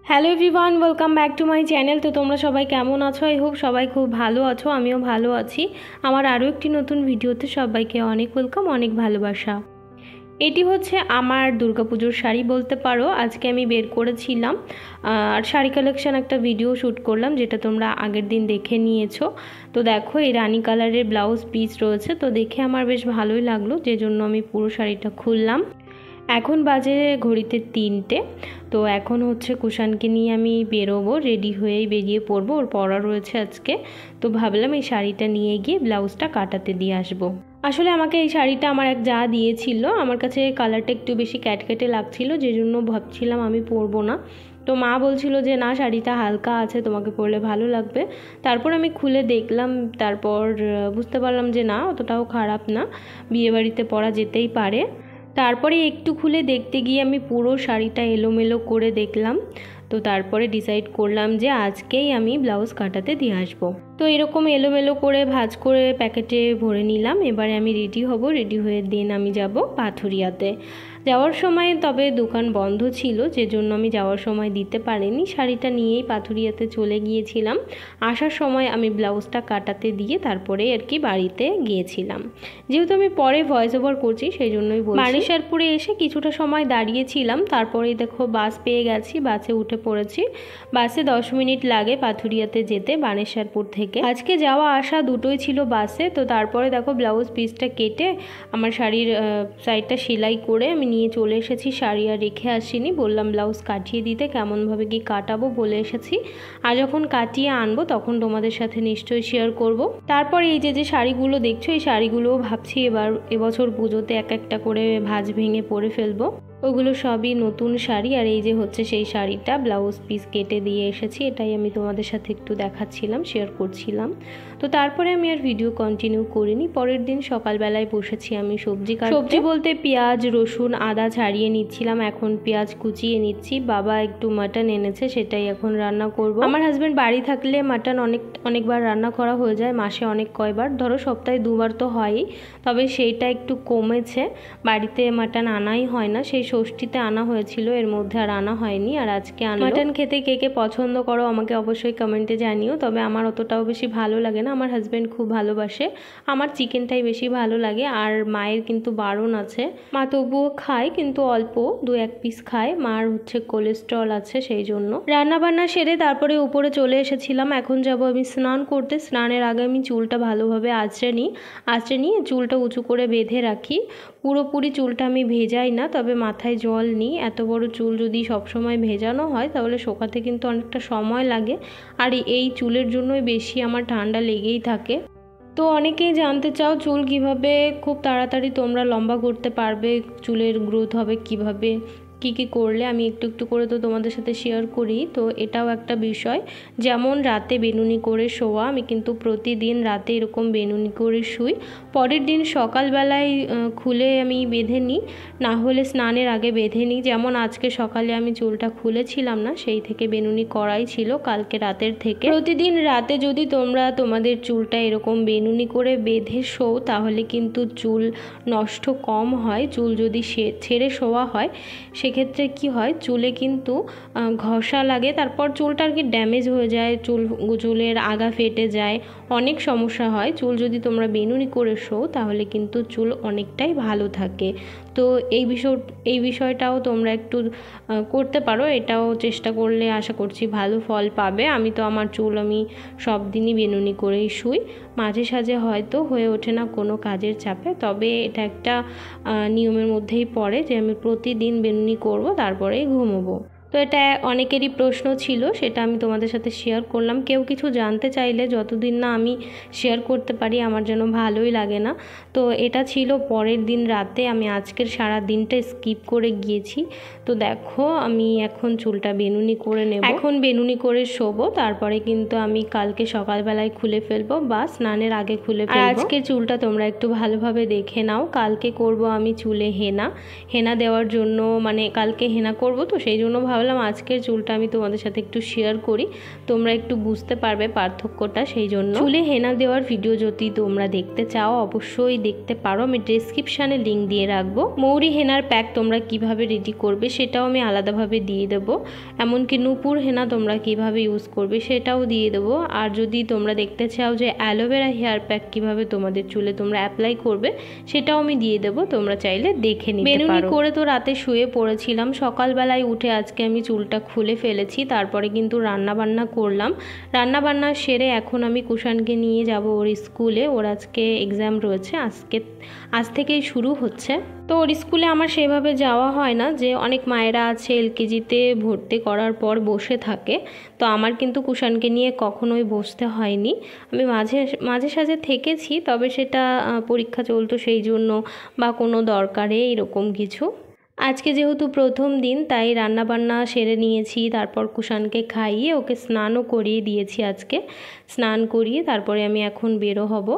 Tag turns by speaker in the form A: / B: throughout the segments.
A: Hello everyone, welcome back to my channel. তো তোমরা সবাই কেমন আছো? আই হোপ সবাই খুব ভালো আছো, আমিও ভালো আছি। আমার আরও একটি নতুন ভিডিওতে সবাইকে অনেক ওয়েলকাম, অনেক ভালোবাসা। এটি হচ্ছে আমার দুর্গাপুজোর শাড়ি বলতে পারো। আজকে আমি বের করেছিলাম আর শাড়ি কালেকশন একটা ভিডিও শ্যুট করলাম, যেটা তোমরা আগের দিন দেখে নিয়েছো। তো দেখো, এই রানী কালারের ব্লাউজ পিস রয়েছে, তো দেখে আমার বেশ ভালোই লাগলো, যে জন্য আমি পুরো শাড়িটা খুললাম। এখন বাজে ঘড়িতে 3টে। তো এখন হচ্ছে কুষাণকে নিয়ে আমি বেরোবো, রেডি হয়েই বেরিয়ে পড়বো, ওর পড়া রয়েছে আজকে। তো ভাবলাম এই শাড়িটা নিয়ে গিয়ে ব্লাউজটা কাটাতে দিয়ে আসবো। আসলে আমাকে এই শাড়িটা আমার এক যা দিয়েছিল, আমার কাছে কালারটা একটু বেশি ক্যাটকেটে লাগছিল, যে জন্য ভাবছিলাম আমি পরবো না। তো মা বলছিল যে না, শাড়িটা হালকা আছে, তোমাকে পরলে ভালো লাগবে। তারপর আমি খুলে দেখলাম, তারপর বুঝতে পারলাম যে না, অতটাও খারাপ না, বিয়েবাড়িতে পরা যেতেই পারে। তারপরে একটু খুলে দেখতে গিয়ে আমি পুরো শাড়িটা এলোমেলো করে দেখলাম। তো তারপরে ডিসাইড করলাম যে আজকেই আমি ব্লাউজ কাটাতে দিয়ে আসবো। তো এরকম এলোমেলো করে ভাঁজ করে প্যাকেটে ভরে নিলাম। এবারে আমি রেডি হব, রেডি হয়ে দিন আমি যাব পাথুরিয়াতে। যাওয়ার সময় তবে দোকান বন্ধ ছিল, যে জন্য আমি যাওয়ার সময় দিতে পারিনি, শাড়িটা নিয়েই পাথুরিয়াতে চলে গিয়েছিলাম। আসার সময় আমি ব্লাউজটা কাটাতে দিয়ে তারপরে আর কি বাড়িতে গিয়েছিলাম। যেহেতু আমি পরে ভয়েস ওভার করছি, সেই জন্যই বলছি। বানেশ্বরপুরে এসে কিছুটা সময় দাঁড়িয়েছিলাম, তারপরেই দেখো বাস পেয়ে গেছি, বাসে উঠে পড়েছি। বাসে 10 মিনিট লাগে পাথুরিয়াতে যেতে বানেশ্বরপুর থেকে। আজকে যাওয়া আসা দুটোই ছিল বাসে। তো তারপরে দেখো ব্লাউজ পিসটা কেটে আমার শাড়ির সাইডটা সেলাই করে আমি নিয়ে চলে এসেছি। শাড়ি আর রেখে আসিনি, বললাম ব্লাউজ কাটিয়ে দিতে, কেমনভাবে কি কাটাবো বলে এসেছি। আর যখন কাটিয়ে আনবো তখন তোমাদের সাথে নিশ্চয়ই শেয়ার করব। তারপর এই যে শাড়িগুলো দেখছো, এই শাড়িগুলোও ভাবছি এবছর পুজোতে এক একটা করে ভাঁজ ভেঙে পরে ফেলবো। ওগুলো সবই নতুন শাড়ি। আর এই যে হচ্ছে সেই শাড়িটা, ব্লাউজ পিস কেটে দিয়ে এসেছি, এটাই আমি তোমাদের সাথে একটু দেখাচ্ছিলাম, শেয়ার করছিলাম। তো তারপরে আমি আর ভিডিও কন্টিনিউ করিনি। পরের দিন সকালবেলায় বসেছি আমি সবজি বলতে পেঁয়াজ, রসুন, আদা ছাড়িয়ে নিচ্ছিলাম। এখন পেঁয়াজ কুচিয়ে নিচ্ছি। বাবা একটু মাটন এনেছে, সেটাই এখন রান্না করব। আমার হাজব্যান্ড বাড়ি থাকলে মাটন অনেকবার রান্না করা হয়ে যায়, মাসে অনেক কয়বার, ধরো সপ্তাহে 2বার তো হয়ই। তবে সেইটা একটু কমেছে, বাড়িতে মাটন আনাই হয় না। সেই ষষ্ঠীতে আনা হয়েছিল, এর মধ্যে আর আনা হয়নি। আর আজকে মাটন খেতে কে কে পছন্দ করো আমাকে অবশ্যই কমেন্টে জানিও। তবে আমার অতটাও বেশি ভালো লাগে না, আমার হাজব্যান্ড খুব ভালোবাসে। আমার চিকেনটাই বেশি ভালো লাগে। আর মায়ের কিন্তু বারণ আছে, মা তবুও খায়, কিন্তু অল্প 2-1 পিস খায়। মার হচ্ছে কোলেস্ট্রল আছে, সেই জন্য। রান্না বান্না সেরে তারপরে উপরে চলে এসেছিলাম। এখন যাব আমি স্নান করতে। স্নানের আগে আমি চুলটা ভালোভাবে আঁচড়ে নিয়ে চুলটা উঁচু করে বেঁধে রাখি। পুরোপুরি চুলটা আমি ভেজাই না, তবে মাথায় জল নিই। এত বড় চুল যদি সবসময় ভেজানো হয় তাহলে শোকাতে কিন্তু অনেকটা সময় লাগে। আর এই চুলের জন্যই বেশি আমার ঠান্ডা লেগেই থাকে। তো অনেকেই জানতে চাও চুল কিভাবে খুব তাড়াতাড়ি তোমরা লম্বা করতে পারবে, চুলের গ্রোথ হবে কিভাবে, কি করলে। আমি একটু একটু করে তো তোমাদের সাথে শেয়ার করি। তো এটাও একটা বিষয়, যেমন রাতে বেনুনি করে শোয়া। আমি কিন্তু প্রতিদিন রাতে এরকম বেনুনি করে শুই। পরের দিন সকালবেলায় খুলে আমি বেঁধে নিই, না হলে স্নানের আগে বেঁধে নিই। যেমন আজকে সকালে আমি চুলটা খুলেছিলাম না, সেই থেকে বেনুনি করাই ছিল কালকে রাতের থেকে। প্রতিদিন রাতে যদি তোমরা তোমাদের চুলটা এরকম বেনুনি করে বেঁধে শো, তাহলে কিন্তু চুল নষ্ট কম হয়। চুল যদি ছেড়ে শোয়া হয়, সেক্ষেত্রে কি হয়, চুলে কিন্তু ঘষা লাগে, তারপর চুলটা আর কি ড্যামেজ হয়ে যায়, চুলের আগা ফেটে যায়, অনেক সমস্যা হয়। চুল যদি তোমরা বেনুনি করে শো, তাহলে কিন্তু চুল অনেকটাই ভালো থাকে। তো এই বিষয়টাও তোমরা একটু করতে পারো, এটাও চেষ্টা করলে আশা করছি ভালো ফল পাবে। আমি তো আমার চুল আমি সব দিনই বেনুনি করেই শুই, মাঝে সাঝে হয়তো হয়ে ওঠে না কোনো কাজের চাপে, তবে এটা একটা নিয়মের মধ্যেই পড়ে যে আমি প্রতিদিন বেনুনি করব, তারপরেই ঘুমোবো। তো এটা অনেকেরই প্রশ্ন ছিল, সেটা আমি তোমাদের সাথে শেয়ার করলাম। কেউ কিছু জানতে চাইলে যতদিন না আমি শেয়ার করতে পারি আমার যেন ভালোই লাগে না। তো এটা ছিল পরের দিন রাতে, আমি আজকের সারা দিনটা স্কিপ করে গিয়েছি। তো দেখো আমি এখন চুলটা বেনুনি করে নেব, এখন বেনুনি করে শোবো, তারপরে কিন্তু আমি কালকে সকালবেলায় খুলে ফেলবো বা স্নানের আগে খুলে ফেলবো। আজকের চুলটা তোমরা একটু ভালোভাবে দেখে নাও। কালকে করব আমি চুলে হেনা দেওয়ার জন্য, মানে কালকে হেনা করব, তো সেই জন্য ভাবলাম ভাবলাম আজকের চুলটা আমি তোমাদের সাথে একটু শেয়ার করি, তোমরা একটু বুঝতে পারবে পার্থক্যটা। সেই জন্য চুলে হেনা দেওয়ার ভিডিও যদি তোমরা দেখতে চাও অবশ্যই দেখতে পারো, আমি ডেসক্রিপশানে লিঙ্ক দিয়ে রাখবো। মৌরি হেনার প্যাক তোমরা কিভাবে রেডি করবে সেটাও আমি আলাদাভাবে দিয়ে দেবো, এমনকি নূপুর হেনা তোমরা কিভাবে ইউজ করবে সেটাও দিয়ে দেবো। আর যদি তোমরা দেখতে চাও যে অ্যালোভেরা হেয়ার প্যাক কিভাবে তোমাদের চুলে তোমরা অ্যাপ্লাই করবে সেটাও আমি দিয়ে দেবো, তোমরা চাইলে দেখে নিতে পারো। বেনুনি করে তো রাতে শুয়ে পড়েছিলাম, সকালবেলায় উঠে আজকে আমি চুলটা খুলে ফেলেছি, তারপরে কিন্তু রান্নাবান্না করলাম। রান্নাবান্না সেরে এখন আমি কুষাণকে নিয়ে যাব ওর স্কুলে, ওর আজকে এক্সাম রয়েছে, আজ থেকেই শুরু হচ্ছে। তো ওর স্কুলে আমার সেভাবে যাওয়া হয় না, যে অনেক মায়েরা আছে এলকেজিতে ভর্তি করার পর বসে থাকে, তো আমার কিন্তু কুষাণকে নিয়ে কখনোই বসতে হয়নি। আমি মাঝে সাঝে থেকেছি, তবে সেটা পরীক্ষা চলতো সেই জন্য বা কোনো দরকারে এরকম কিছু। আজকে যেহেতু প্রথম দিন তাই রান্নাবান্না সেরে নিয়েছি, তারপর কুষাণকে খাইয়ে ওকে স্নানও করিয়ে দিয়েছি। আজকে স্নান করিয়ে তারপরে আমি এখন বেরো হব।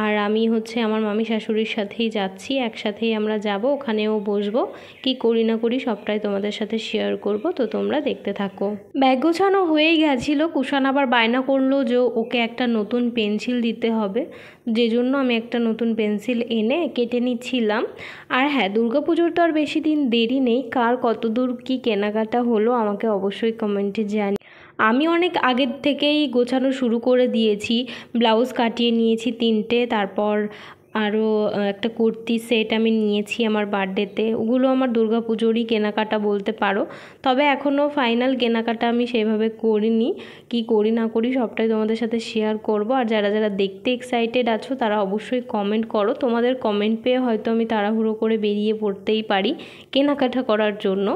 A: আর আমি আমার মামি শাশুড়ির সাথেই যাচ্ছি, একসাথেই আমরা যাব, ওখানেও বসবো। কি করি না করি সবটাই তোমাদের সাথে শেয়ার করব, তো তোমরা দেখতে থাকো। ব্যাগ গোছানো হয়েই গেছিলো, কুষাণ আবার বায়না করলো যে ওকে একটা নতুন পেন্সিল দিতে হবে, যে জন্য আমি একটা নতুন পেন্সিল এনে কেটে নিচ্ছিলাম। আর হ্যাঁ, দুর্গাপুজোর তো আর বেশি দিন দেরি নেই, কার কতদূর কি কেনাকাটা হলো আমাকে অবশ্যই কমেন্টে জানি। আমি অনেক আগের থেকেই গোছানো শুরু করে দিয়েছি, ব্লাউজ কাটিয়ে নিয়েছি 3টে, তারপর আরও একটা কুর্তি সেট আমি নিয়েছি আমার বার্থডেতে, ওগুলো আমার দুর্গাপুজোরই কেনাকাটা বলতে পারো। তবে এখনও ফাইনাল কেনাকাটা আমি সেইভাবে করিনি, কি করি না করি সবটাই তোমাদের সাথে শেয়ার করব। আর যারা যারা দেখতে এক্সাইটেড আছো তারা অবশ্যই কমেন্ট করো, তোমাদের কমেন্ট পেয়ে হয়তো আমি তাড়াহুড়ো করে বেরিয়ে পড়তেই পারি কেনাকাটা করার জন্য।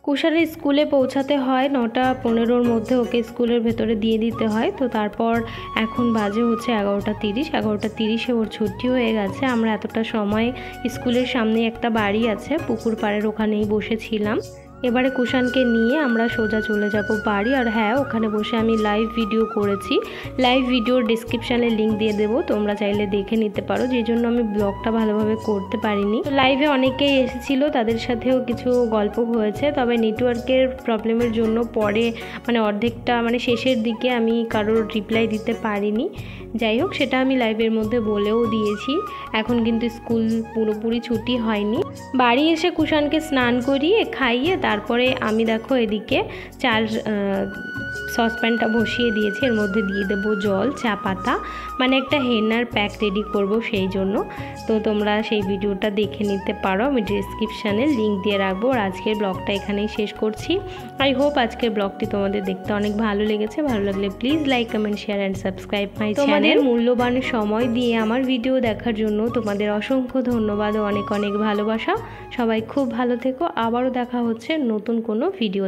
A: কুষাণের স্কুলে পৌঁছাতে হয় 9:15-র মধ্যে, ওকে স্কুলের ভেতরে দিয়ে দিতে হয়। তো তারপর এখন বাজে 11:30, 11:30-এ ওর ছুটি হয়ে গেছে। আমরা এতটা সময় স্কুলের সামনে একটা বাড়ি আছে, পুকুর পাড়ের ওখানেই বসেছিলাম। এবারে কুষাণকে নিয়ে আমরা সোজা চলে যাব বাড়ি। আর হ্যাঁ, ওখানে বসে আমি লাইভ ভিডিও করেছি, লাইভ ভিডিওর ডিসক্রিপশানে লিঙ্ক দিয়ে দেবো, তোমরা চাইলে দেখে নিতে পারো, যে জন্য আমি ব্লগটা ভালোভাবে করতে পারিনি। তো লাইভে অনেকেই এসেছিলো, তাদের সাথেও কিছু গল্প হয়েছে, তবে নেটওয়ার্কের প্রবলেমের জন্য পরে অর্ধেকটা শেষের দিকে আমি কারোর রিপ্লাই দিতে পারিনি। যাই হোক, সেটা আমি লাইভের মধ্যে বলেও দিয়েছি। এখন কিন্তু স্কুল পুরোপুরি ছুটি হয়নি। বাড়ি এসে কুষাণকে স্নান করিয়ে খাইয়ে তারপরে আমি দেখো এদিকে সসপ্যানটা বসিয়ে দিয়েছি, এর মধ্যে দিয়ে দেবো জল, চা পাতা, একটা হেনার প্যাক রেডি করব সেই জন্য। তো তোমরা সেই ভিডিওটা দেখে নিতে পারো, আমি ডিসক্রিপশানে লিঙ্ক দিয়ে রাখবো। আর আজকের ব্লগটা এখানেই শেষ করছি। আই হোপ আজকের ব্লগটি তোমাদের দেখতে অনেক ভালো লেগেছে, ভালো লাগলে please like, comment, share and subscribe my channel. তোমাদের মূল্যবান সময় দিয়ে আমার ভিডিও দেখার জন্য তোমাদের অসংখ্য ধন্যবাদ ও অনেক অনেক ভালোবাসা। সবাই খুব ভালো থেকো, আবারও দেখা হচ্ছে নতুন কোনো ভিডিও।